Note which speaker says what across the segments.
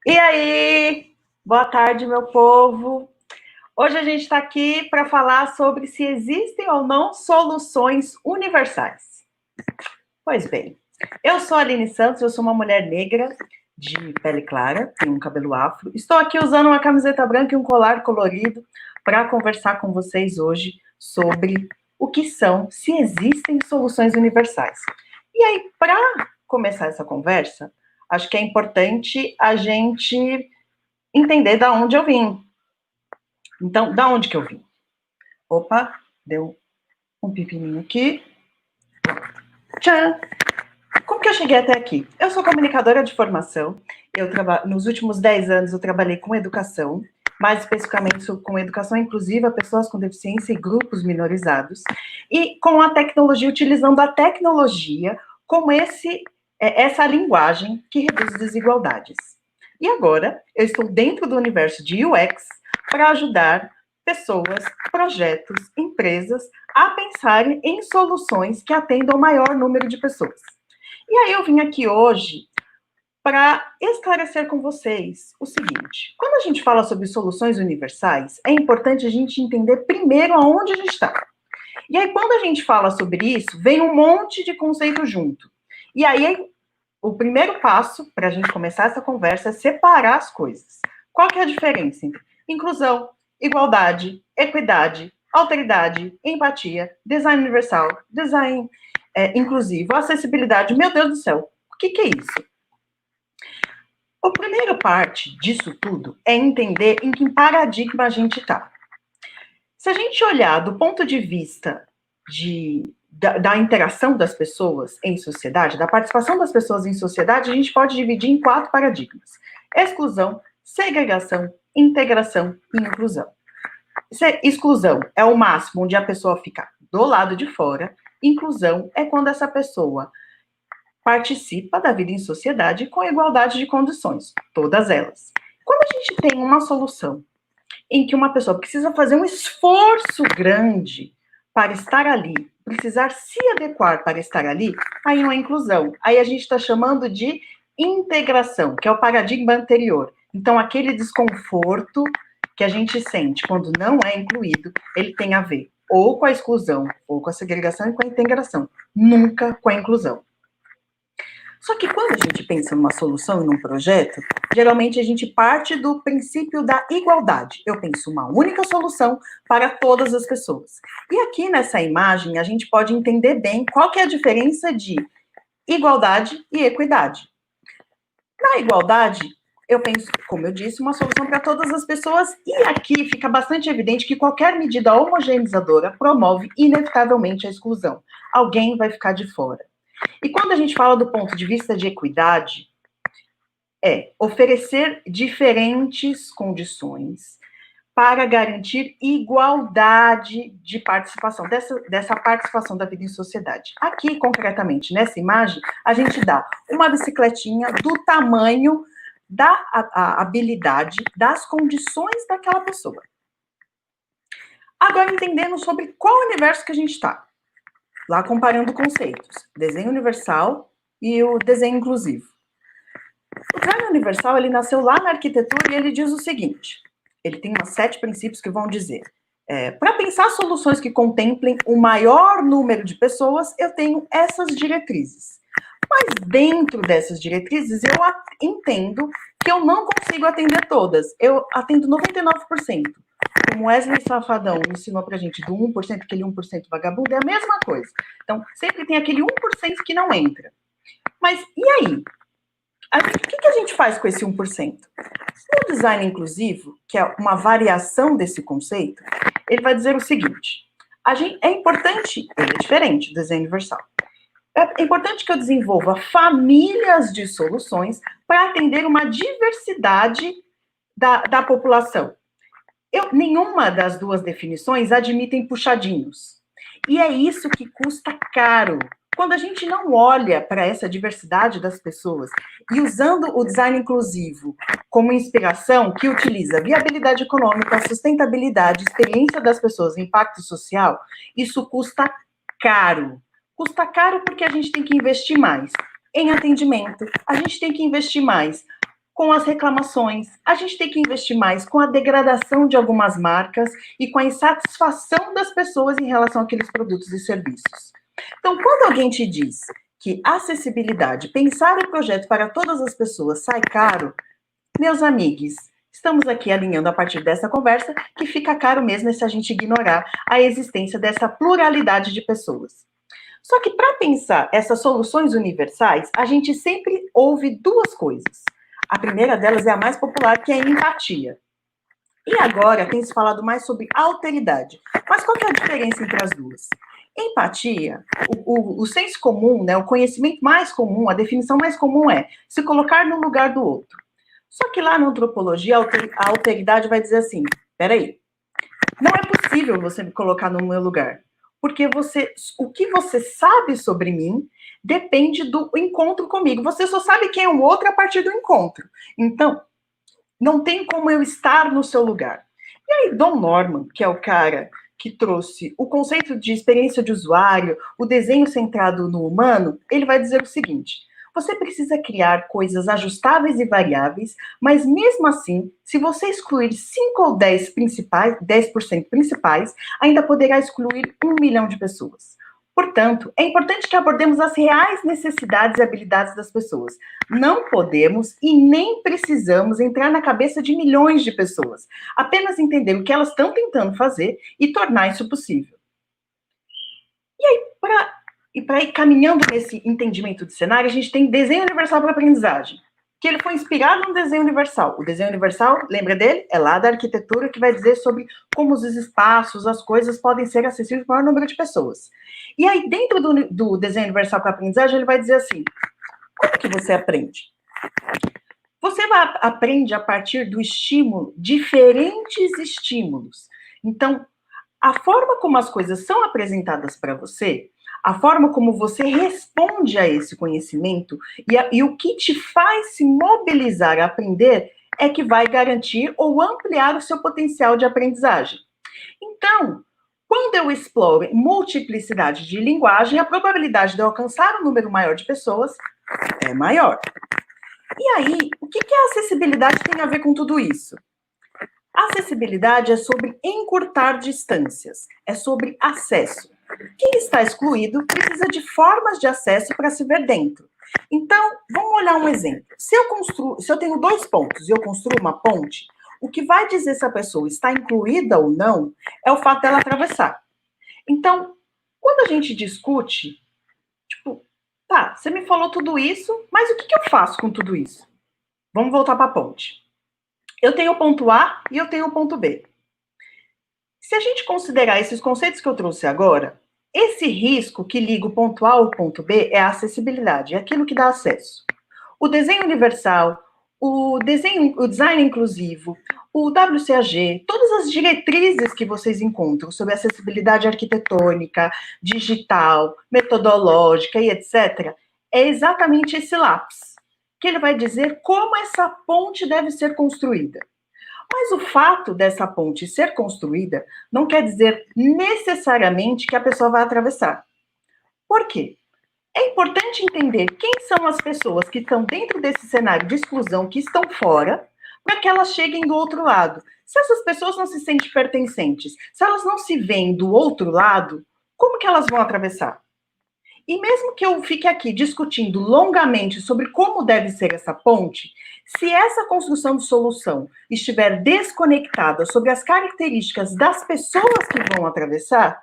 Speaker 1: E aí, boa tarde, meu povo. Hoje a gente está aqui para falar sobre se existem ou não soluções universais. Pois bem, eu sou a Aline Santos, eu sou uma mulher negra de pele clara, tenho um cabelo afro. Estou aqui usando uma camiseta branca e um colar colorido para conversar com vocês hoje sobre o que são, se existem soluções universais. E aí, para começar essa conversa, acho que é importante a gente entender da onde eu vim. Então, da onde que eu vim? Opa, deu um pipininho aqui. Tchan! Como que eu cheguei até aqui? Eu sou comunicadora de formação. Nos últimos 10 anos eu trabalhei com educação, mais especificamente com educação inclusiva, pessoas com deficiência e grupos minorizados, e com a tecnologia, utilizando a tecnologia como essa linguagem que reduz desigualdades. E agora eu estou dentro do universo de UX para ajudar pessoas, projetos, empresas a pensarem em soluções que atendam ao maior número de pessoas. E aí eu vim aqui hoje para esclarecer com vocês o seguinte: quando a gente fala sobre soluções universais, é importante a gente entender primeiro aonde a gente está. E aí, quando a gente fala sobre isso, vem um monte de conceito junto. E aí, o primeiro passo para a gente começar essa conversa é separar as coisas. Qual que é a diferença entre inclusão, igualdade, equidade, alteridade, empatia, design universal, design inclusivo, acessibilidade? Meu Deus do céu, o que é isso? A primeira parte disso tudo é entender em que paradigma a gente está. Se a gente olhar do ponto de vista da interação das pessoas em sociedade, da participação das pessoas em sociedade, a gente pode dividir em 4 paradigmas: exclusão, segregação, integração e inclusão. Exclusão é o máximo onde a pessoa fica do lado de fora. Inclusão é quando essa pessoa participa da vida em sociedade com igualdade de condições, todas elas. Quando a gente tem uma solução em que uma pessoa precisa fazer um esforço grande para estar ali, precisar se adequar para estar ali, aí não é inclusão. Aí a gente está chamando de integração, que é o paradigma anterior. Então, aquele desconforto que a gente sente quando não é incluído, ele tem a ver ou com a exclusão, ou com a segregação e com a integração, nunca com a inclusão. Só que quando a gente pensa numa solução e num projeto, geralmente a gente parte do princípio da igualdade. Eu penso uma única solução para todas as pessoas. E aqui nessa imagem a gente pode entender bem qual que é a diferença de igualdade e equidade. Na igualdade, eu penso, como eu disse, uma solução para todas as pessoas, e aqui fica bastante evidente que qualquer medida homogeneizadora promove inevitavelmente a exclusão. Alguém vai ficar de fora. E quando a gente fala do ponto de vista de equidade, é oferecer diferentes condições para garantir igualdade de participação, dessa participação da vida em sociedade. Aqui, concretamente, nessa imagem, a gente dá uma bicicletinha do tamanho da habilidade, das condições daquela pessoa. Agora, entendendo sobre qual universo que a gente está. Lá comparando conceitos, desenho universal e o desenho inclusivo. O design universal, ele nasceu lá na arquitetura e ele diz o seguinte, ele tem umas 7 princípios que vão dizer, para pensar soluções que contemplem o maior número de pessoas, eu tenho essas diretrizes. Mas dentro dessas diretrizes, eu entendo que eu não consigo atender todas, eu atendo 99%. Como Wesley Safadão ensinou pra gente do 1%, aquele 1% vagabundo, é a mesma coisa. Então, sempre tem aquele 1% que não entra. Mas, e aí? O que a gente faz com esse 1%? O design inclusivo, que é uma variação desse conceito, ele vai dizer o seguinte, é importante, ele é diferente do design universal, é importante que eu desenvolva famílias de soluções para atender uma diversidade da população. Nenhuma das duas definições admitem puxadinhos. E é isso que custa caro. Quando a gente não olha para essa diversidade das pessoas e usando o design inclusivo como inspiração, que utiliza viabilidade econômica, sustentabilidade, experiência das pessoas, impacto social, isso custa caro. Custa caro porque a gente tem que investir mais em atendimento, a gente tem que investir mais com as reclamações, a gente tem que investir mais com a degradação de algumas marcas e com a insatisfação das pessoas em relação àqueles produtos e serviços. Então, quando alguém te diz que acessibilidade, pensar o projeto para todas as pessoas sai caro, meus amigos, estamos aqui alinhando a partir dessa conversa que fica caro mesmo se a gente ignorar a existência dessa pluralidade de pessoas. Só que para pensar essas soluções universais, a gente sempre ouve duas coisas. A primeira delas é a mais popular, que é a empatia. E agora tem se falado mais sobre alteridade. Mas qual que é a diferença entre as duas? Empatia, o senso comum, né, o conhecimento mais comum, a definição mais comum é se colocar no lugar do outro. Só que lá na antropologia, a alteridade vai dizer assim, peraí, não é possível você me colocar no meu lugar, porque o que você sabe sobre mim depende do encontro comigo. Você só sabe quem é o outro a partir do encontro. Então, não tem como eu estar no seu lugar. E aí, Don Norman, que é o cara que trouxe o conceito de experiência de usuário, o desenho centrado no humano, ele vai dizer o seguinte: você precisa criar coisas ajustáveis e variáveis, mas mesmo assim, se você excluir 5 ou 10% principais, ainda poderá excluir 1 milhão de pessoas. Portanto, é importante que abordemos as reais necessidades e habilidades das pessoas. Não podemos e nem precisamos entrar na cabeça de milhões de pessoas. Apenas entender o que elas estão tentando fazer e tornar isso possível. E aí, para ir caminhando nesse entendimento de cenário, a gente tem desenho universal para aprendizagem, que ele foi inspirado no desenho universal. O desenho universal, lembra dele? É lá da arquitetura que vai dizer sobre como os espaços, as coisas podem ser acessíveis para o maior número de pessoas. E aí, dentro do desenho universal para aprendizagem, ele vai dizer assim, como que você aprende? Você aprende a partir do estímulo, diferentes estímulos. Então, a forma como as coisas são apresentadas para você, a forma como você responde a esse conhecimento e o que te faz se mobilizar a aprender é que vai garantir ou ampliar o seu potencial de aprendizagem. Então, quando eu exploro multiplicidade de linguagem, a probabilidade de eu alcançar um número maior de pessoas é maior. E aí, o que a acessibilidade tem a ver com tudo isso? A acessibilidade é sobre encurtar distâncias, é sobre acesso. Quem está excluído precisa de formas de acesso para se ver dentro. Então, vamos olhar um exemplo. Se eu tenho 2 pontos e eu construo uma ponte, o que vai dizer se a pessoa está incluída ou não é o fato dela atravessar. Então, quando a gente discute, tipo, tá, você me falou tudo isso, mas o que eu faço com tudo isso? Vamos voltar para a ponte. Eu tenho o ponto A e eu tenho o ponto B. Se a gente considerar esses conceitos que eu trouxe agora, esse risco que liga o ponto A ao ponto B é a acessibilidade, é aquilo que dá acesso. O desenho universal, o design inclusivo, o WCAG, todas as diretrizes que vocês encontram sobre acessibilidade arquitetônica, digital, metodológica e etc., é exatamente esse lápis, que ele vai dizer como essa ponte deve ser construída. Mas o fato dessa ponte ser construída não quer dizer necessariamente que a pessoa vai atravessar. Por quê? É importante entender quem são as pessoas que estão dentro desse cenário de exclusão, que estão fora, para que elas cheguem do outro lado. Se essas pessoas não se sentem pertencentes, se elas não se veem do outro lado, como que elas vão atravessar? E mesmo que eu fique aqui discutindo longamente sobre como deve ser essa ponte, se essa construção de solução estiver desconectada sobre as características das pessoas que vão atravessar,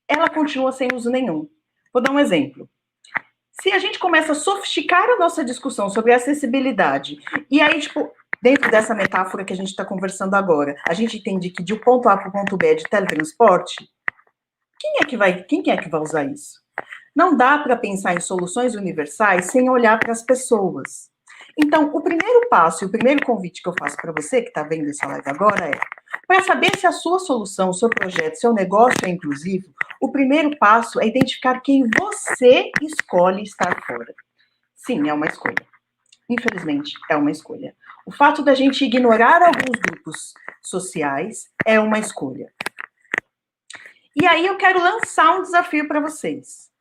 Speaker 1: ela continua sem uso nenhum. Vou dar um exemplo. Se a gente começa a sofisticar a nossa discussão sobre acessibilidade, e aí, tipo, dentro dessa metáfora que a gente está conversando agora, a gente entende que de um ponto A para o ponto B é de teletransporte, quem é que vai usar isso? Não dá para pensar em soluções universais sem olhar para as pessoas. Então, o primeiro passo e o primeiro convite que eu faço para você que está vendo essa live agora é, para saber se a sua solução, o seu projeto, seu negócio é inclusivo, o primeiro passo é identificar quem você escolhe estar fora. Sim, é uma escolha. Infelizmente, é uma escolha. O fato da gente ignorar alguns grupos sociais é uma escolha. E aí eu quero lançar um desafio para vocês.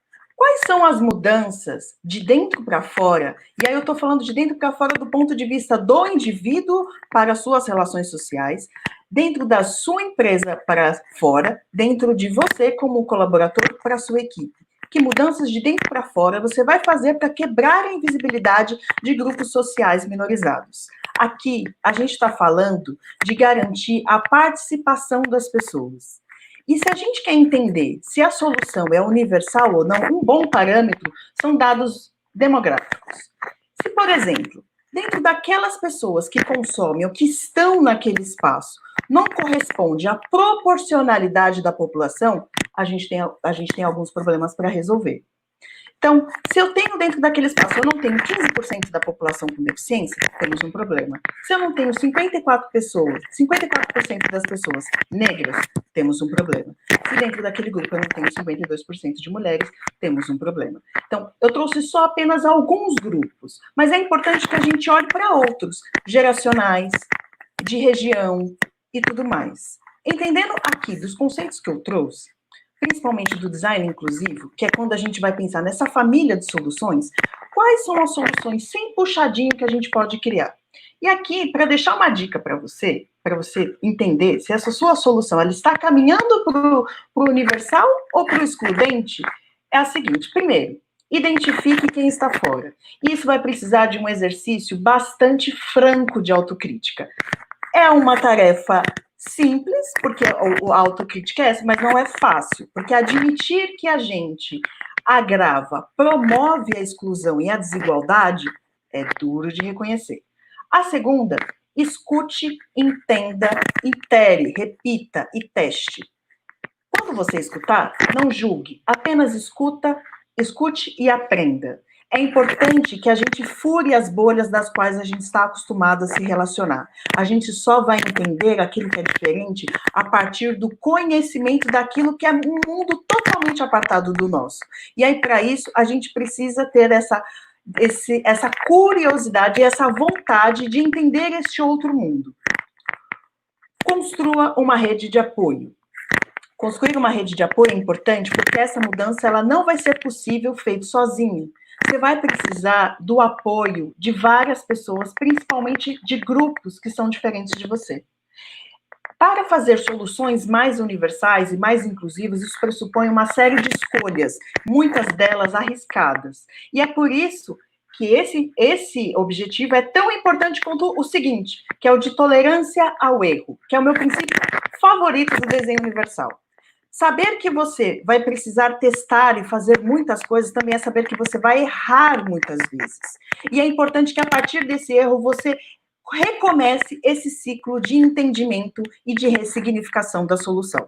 Speaker 1: Quais são as mudanças de dentro para fora? E aí eu estou falando de dentro para fora do ponto de vista do indivíduo para as suas relações sociais, dentro da sua empresa para fora, dentro de você como colaborador para a sua equipe. Que mudanças de dentro para fora você vai fazer para quebrar a invisibilidade de grupos sociais minorizados? Aqui, a gente está falando de garantir a participação das pessoas. E se a gente quer entender se a solução é universal ou não, um bom parâmetro são dados demográficos. Se, por exemplo, dentro daquelas pessoas que consomem ou que estão naquele espaço, não corresponde à proporcionalidade da população, a gente tem alguns problemas para resolver. Então, se eu tenho dentro daquele espaço, eu não tenho 15% da população com deficiência, temos um problema. Se eu não tenho 54% das pessoas negras, temos um problema. Se dentro daquele grupo eu não tenho 52% de mulheres, temos um problema. Então, eu trouxe só apenas alguns grupos, mas é importante que a gente olhe para outros, geracionais, de região e tudo mais. Entendendo aqui dos conceitos que eu trouxe, principalmente do design inclusivo, que é quando a gente vai pensar nessa família de soluções, quais são as soluções sem puxadinho que a gente pode criar? E aqui, para deixar uma dica para você entender se essa sua solução ela está caminhando para o universal ou para o excludente, é a seguinte: primeiro, identifique quem está fora. Isso vai precisar de um exercício bastante franco de autocrítica. É uma tarefa simples, porque a autocrítica é essa, mas não é fácil, porque admitir que a gente agrava, promove a exclusão e a desigualdade é duro de reconhecer. A segunda, escute, entenda, itere, repita e teste. Quando você escutar, não julgue, apenas escute e aprenda. É importante que a gente fure as bolhas das quais a gente está acostumado a se relacionar. A gente só vai entender aquilo que é diferente a partir do conhecimento daquilo que é um mundo totalmente apartado do nosso. E aí, para isso, a gente precisa ter essa curiosidade e essa vontade de entender este outro mundo. Construa uma rede de apoio. Construir uma rede de apoio é importante porque essa mudança ela não vai ser possível feito sozinho. Você vai precisar do apoio de várias pessoas, principalmente de grupos que são diferentes de você. Para fazer soluções mais universais e mais inclusivas, isso pressupõe uma série de escolhas, muitas delas arriscadas. E é por isso que esse objetivo é tão importante quanto o seguinte, que é o de tolerância ao erro, que é o meu princípio favorito do desenho universal. Saber que você vai precisar testar e fazer muitas coisas também é saber que você vai errar muitas vezes. E é importante que a partir desse erro você recomece esse ciclo de entendimento e de ressignificação da solução.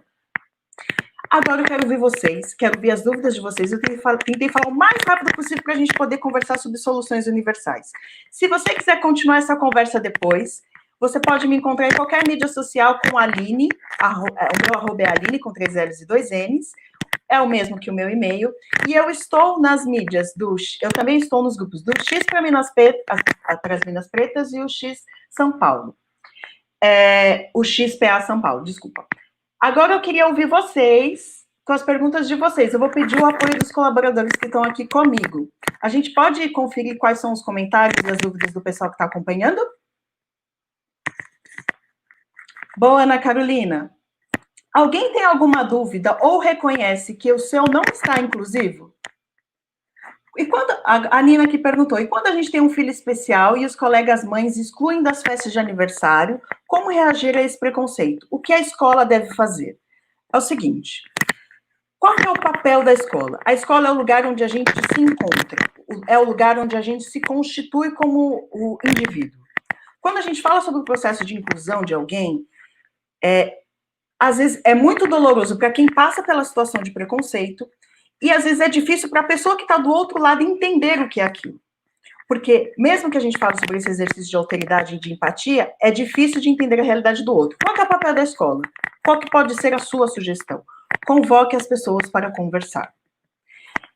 Speaker 1: Agora eu quero ouvir vocês, quero ouvir as dúvidas de vocês. Eu tentei falar o mais rápido possível para a gente poder conversar sobre soluções universais. Se você quiser continuar essa conversa depois, você pode me encontrar em qualquer mídia social com a Aline, o meu arroba é Aline, com 3 L's e 2 N's, é o mesmo que o meu e-mail, e eu estou nas mídias eu também estou nos grupos do X para as Minas Pretas e o X São Paulo. O XPA São Paulo, desculpa. Agora eu queria ouvir vocês, com as perguntas de vocês. Eu vou pedir o apoio dos colaboradores que estão aqui comigo. A gente pode conferir quais são os comentários e as dúvidas do pessoal que está acompanhando? Boa, Ana Carolina. Alguém tem alguma dúvida ou reconhece que o seu não está inclusivo? E quando a Nina aqui perguntou, e quando a gente tem um filho especial e os colegas mães excluem das festas de aniversário, como reagir a esse preconceito? O que a escola deve fazer? É o seguinte, qual é o papel da escola? A escola é o lugar onde a gente se encontra, é o lugar onde a gente se constitui como o indivíduo. Quando a gente fala sobre o processo de inclusão de alguém, às vezes é muito doloroso para quem passa pela situação de preconceito e às vezes é difícil para a pessoa que está do outro lado entender o que é aquilo. Porque mesmo que a gente fale sobre esse exercício de alteridade e de empatia, é difícil de entender a realidade do outro. Qual é o papel da escola? Qual que pode ser a sua sugestão? Convoque as pessoas para conversar.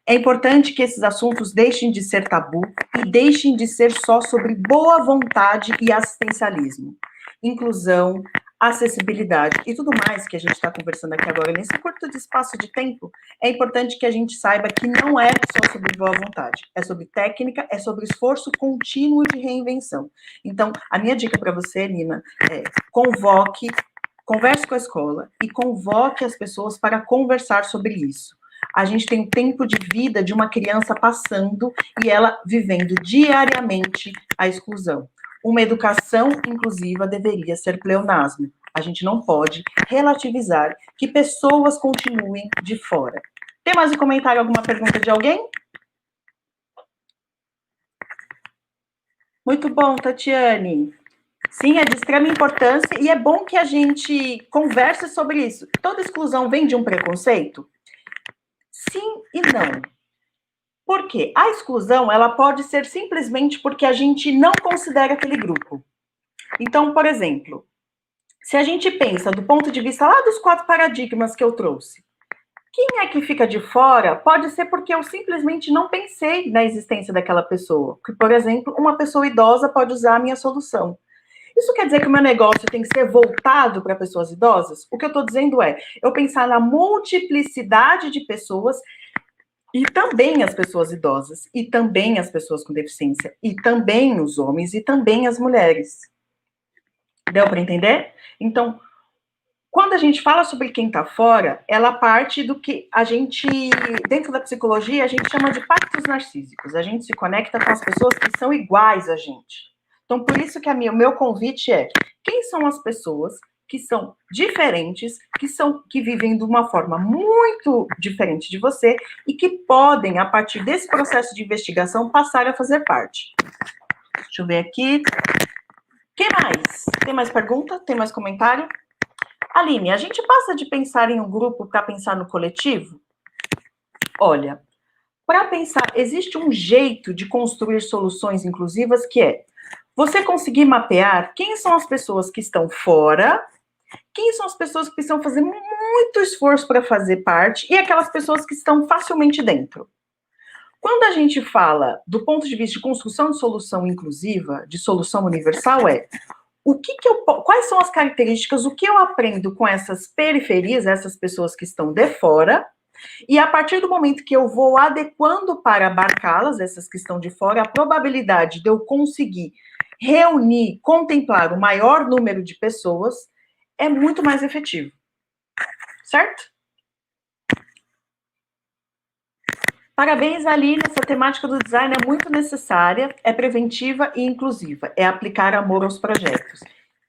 Speaker 1: É importante que esses assuntos deixem de ser tabu e deixem de ser só sobre boa vontade e assistencialismo. Inclusão, acessibilidade e tudo mais que a gente está conversando aqui agora, nesse curto espaço de tempo, é importante que a gente saiba que não é só sobre boa vontade, é sobre técnica, é sobre esforço contínuo de reinvenção. Então, a minha dica para você, Nina, é converse com a escola e convoque as pessoas para conversar sobre isso. A gente tem o tempo de vida de uma criança passando e ela vivendo diariamente a exclusão. Uma educação inclusiva deveria ser pleonasmo. A gente não pode relativizar que pessoas continuem de fora. Tem mais um comentário, alguma pergunta de alguém? Muito bom, Tatiane. Sim, é de extrema importância e é bom que a gente converse sobre isso. Toda exclusão vem de um preconceito? Sim e não. Por quê? A exclusão, ela pode ser simplesmente porque a gente não considera aquele grupo. Então, por exemplo, se a gente pensa do ponto de vista lá dos 4 paradigmas que eu trouxe, quem é que fica de fora pode ser porque eu simplesmente não pensei na existência daquela pessoa. Que, por exemplo, uma pessoa idosa pode usar a minha solução. Isso quer dizer que o meu negócio tem que ser voltado para pessoas idosas? O que eu estou dizendo é, eu pensar na multiplicidade de pessoas e também as pessoas idosas, e também as pessoas com deficiência, e também os homens, e também as mulheres. Deu para entender? Então, quando a gente fala sobre quem está fora, ela parte do que a gente, dentro da psicologia, a gente chama de pactos narcísicos. A gente se conecta com as pessoas que são iguais a gente. Então, por isso que o meu convite é, quem são as pessoas que são diferentes, que vivem de uma forma muito diferente de você e que podem, a partir desse processo de investigação, passar a fazer parte. Deixa eu ver aqui. Quem mais? Tem mais pergunta? Tem mais comentário? Aline, a gente passa de pensar em um grupo para pensar no coletivo? Olha, para pensar, existe um jeito de construir soluções inclusivas que é você conseguir mapear quem são as pessoas que estão fora, quem são as pessoas que precisam fazer muito esforço para fazer parte e aquelas pessoas que estão facilmente dentro. Quando a gente fala do ponto de vista de construção de solução inclusiva, de solução universal, quais são as características, o que eu aprendo com essas periferias, essas pessoas que estão de fora, e a partir do momento que eu vou adequando para abarcá-las, essas que estão de fora, a probabilidade de eu conseguir reunir, contemplar o maior número de pessoas é muito mais efetivo. Certo? Parabéns, Aline, essa temática do design é muito necessária, é preventiva e inclusiva, é aplicar amor aos projetos.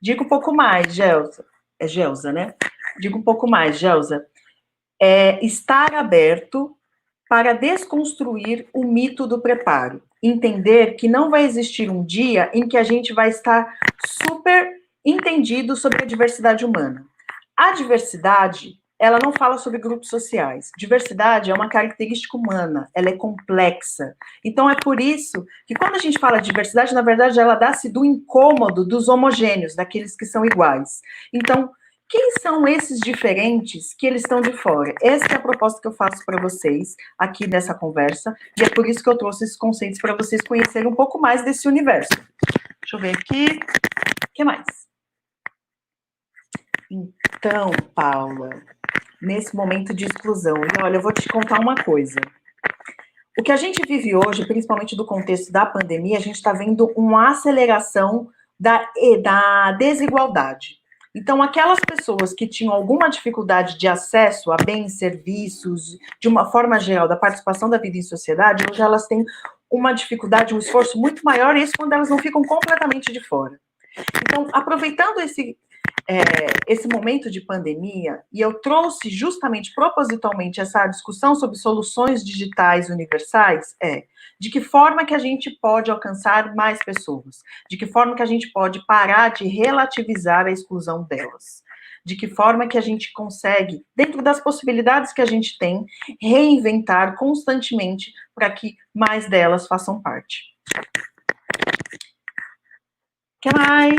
Speaker 1: Diga um pouco mais, Gelsa. É Gelsa, né? Diga um pouco mais, Gelsa. É estar aberto para desconstruir o mito do preparo. Entender que não vai existir um dia em que a gente vai estar super entendido sobre a diversidade humana. A diversidade, ela não fala sobre grupos sociais. Diversidade é uma característica humana, ela é complexa. Então, é por isso que quando a gente fala de diversidade, na verdade, ela dá-se do incômodo dos homogêneos, daqueles que são iguais. Então, quem são esses diferentes que eles estão de fora? Essa é a proposta que eu faço para vocês aqui nessa conversa, e é por isso que eu trouxe esses conceitos para vocês conhecerem um pouco mais desse universo. Deixa eu ver aqui. O que mais? Então, Paula, nesse momento de exclusão, e olha, eu vou te contar uma coisa. O que a gente vive hoje, principalmente do contexto da pandemia, a gente está vendo uma aceleração da desigualdade. Então, aquelas pessoas que tinham alguma dificuldade de acesso a bens, serviços, de uma forma geral, da participação da vida em sociedade, hoje elas têm uma dificuldade, um esforço muito maior, e isso quando elas não ficam completamente de fora. Então, aproveitando esse momento de pandemia, e eu trouxe justamente, propositalmente, essa discussão sobre soluções digitais universais, de que forma que a gente pode alcançar mais pessoas, de que forma que a gente pode parar de relativizar a exclusão delas, de que forma que a gente consegue, dentro das possibilidades que a gente tem, reinventar constantemente para que mais delas façam parte. O que mais?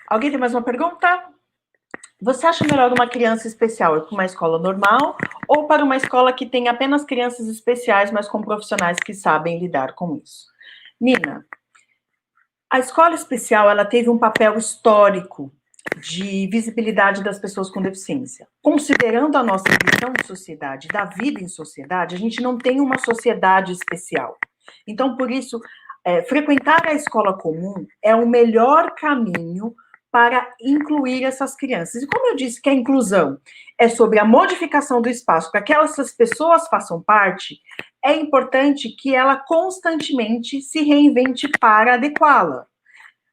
Speaker 1: Alguém tem mais uma pergunta? Você acha melhor uma criança especial ir para uma escola normal ou para uma escola que tem apenas crianças especiais, mas com profissionais que sabem lidar com isso? Nina, A escola especial, ela teve um papel histórico de visibilidade das pessoas com deficiência. Considerando a nossa visão de sociedade, da vida em sociedade, a gente não tem uma sociedade especial. Então, por isso, frequentar a escola comum é o melhor caminho para incluir essas crianças. E como eu disse que a inclusão é sobre a modificação do espaço para que essas pessoas façam parte, é importante que ela constantemente se reinvente para adequá-la,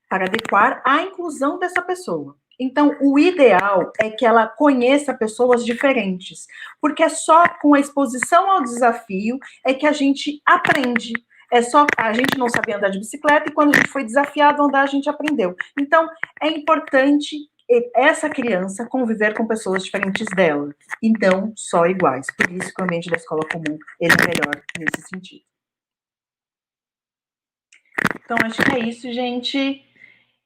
Speaker 1: para adequar a inclusão dessa pessoa. Então, o ideal é que ela conheça pessoas diferentes, porque é só com a exposição ao desafio é que a gente aprende. É só a gente não sabia andar de bicicleta e quando a gente foi desafiado a andar, a gente aprendeu. Então, é importante essa criança conviver com pessoas diferentes dela, e não só iguais. Por isso que o ambiente da escola comum ele é melhor nesse sentido. Então, acho que é isso, gente.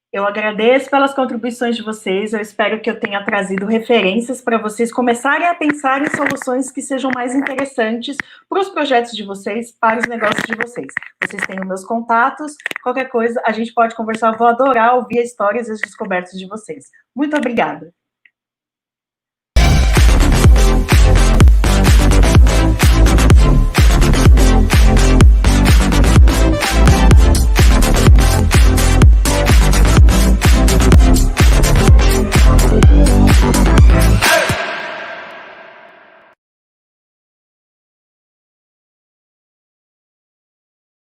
Speaker 1: Eu agradeço pelas contribuições de vocês. Eu espero que eu tenha trazido referências para vocês começarem a pensar em soluções que sejam mais interessantes para os projetos de vocês, para os negócios de vocês. Vocês têm os meus contatos. Qualquer coisa, a gente pode conversar. Eu vou adorar ouvir as histórias e as descobertas de vocês. Muito obrigada.